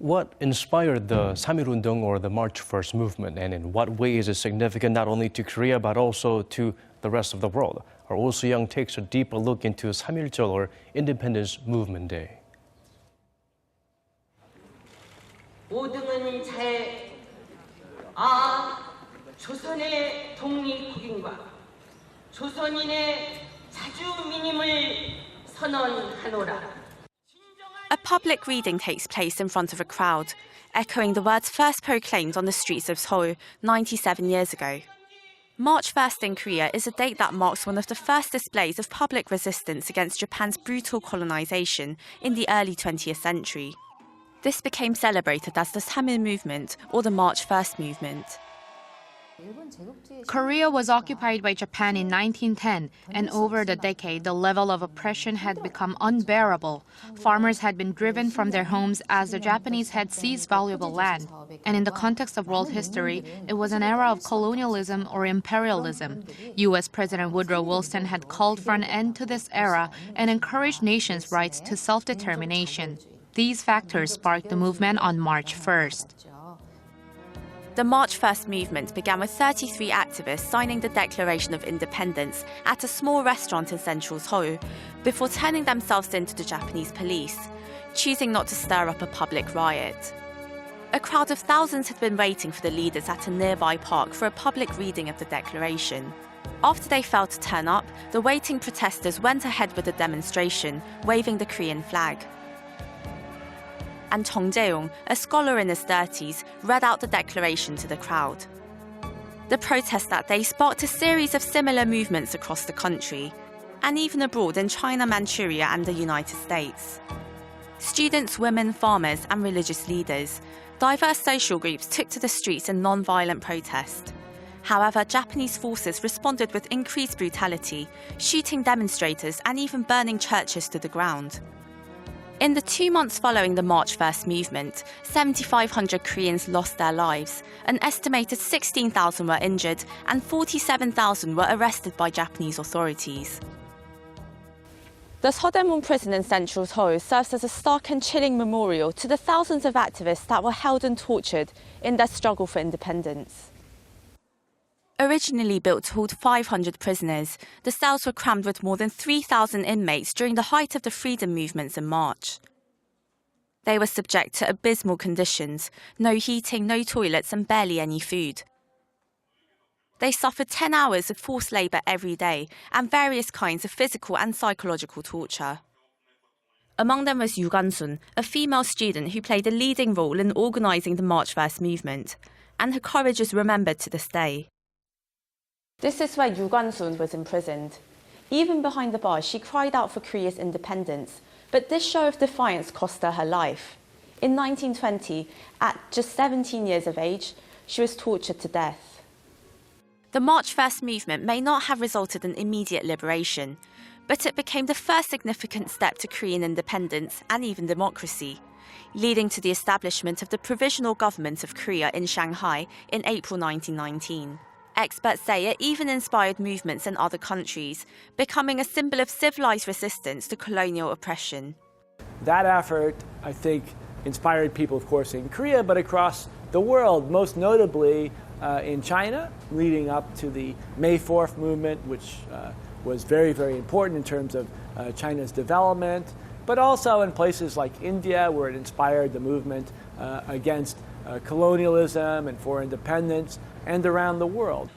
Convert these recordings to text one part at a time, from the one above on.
What inspired the Undong or the March First movement, and in what way is it significant not only to Korea but also to the rest of the world? Our Soo-young takes a deeper look into 삼일절 or Independence Movement Day. 오등은 제 조선의 독립국인과 조선인의 자주민임을 선언하노라. A public reading takes place in front of a crowd, echoing the words first proclaimed on the streets of Seoul 97 years ago. March 1st in Korea is a date that marks one of the first displays of public resistance against Japan's brutal colonization in the early 20th century. This became celebrated as the Samil Movement or the March 1st movement. Korea was occupied by Japan in 1910, and over the decade, the level of oppression had become unbearable. Farmers had been driven from their homes as the Japanese had seized valuable land. And in the context of world history, it was an era of colonialism or imperialism. U.S. President Woodrow Wilson had called for an end to this era and encouraged nations' rights to self-determination. These factors sparked the movement on March 1st. The March 1st movement began with 33 activists signing the Declaration of Independence at a small restaurant in central Seoul before turning themselves in to the Japanese police, choosing not to stir up a public riot. A crowd of thousands had been waiting for the leaders at a nearby park for a public reading of the declaration. After they failed to turn up, the waiting protesters went ahead with the demonstration, waving the Korean flag. And Jeong, a scholar in his 30s, read out the declaration to the crowd. The protest that day sparked a series of similar movements across the country, and even abroad in China, Manchuria, and the United States. Students, women, farmers, and religious leaders, diverse social groups took to the streets in non-violent protest. However, Japanese forces responded with increased brutality, shooting demonstrators and even burning churches to the ground. In the 2 months following the March 1st movement, 7,500 Koreans lost their lives, an estimated 16,000 were injured, and 47,000 were arrested by Japanese authorities. The Seoul prison in central Seoul serves as a stark and chilling memorial to the thousands of activists that were held and tortured in their struggle for independence. Originally built to hold 500 prisoners, the cells were crammed with more than 3,000 inmates during the height of the freedom movements in March. They were subject to abysmal conditions, no heating, no toilets, and barely any food. They suffered 10 hours of forced labour every day and various kinds of physical and psychological torture. Among them was Yoo Gun-sun, a female student who played a leading role in organising the March 1st movement, and her courage is remembered to this day. This is where Yoo Gun-sun was imprisoned. Even behind the bars, she cried out for Korea's independence, but this show of defiance cost her her life. In 1920, at just 17 years of age, she was tortured to death. The March 1st movement may not have resulted in immediate liberation, but it became the first significant step to Korean independence and even democracy, leading to the establishment of the Provisional Government of Korea in Shanghai in April 1919. Experts say it even inspired movements in other countries, becoming a symbol of civilized resistance to colonial oppression. That effort, I think, inspired people, of course, in Korea, but across the world, most notably in China, leading up to the May 4th movement, which was very, very important in terms of China's development, but also in places like India, where it inspired the movement against colonialism and for independence, and around the world.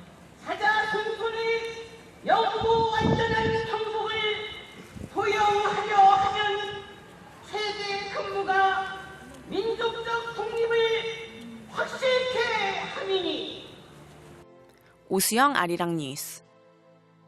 Soo-young, Arirang News.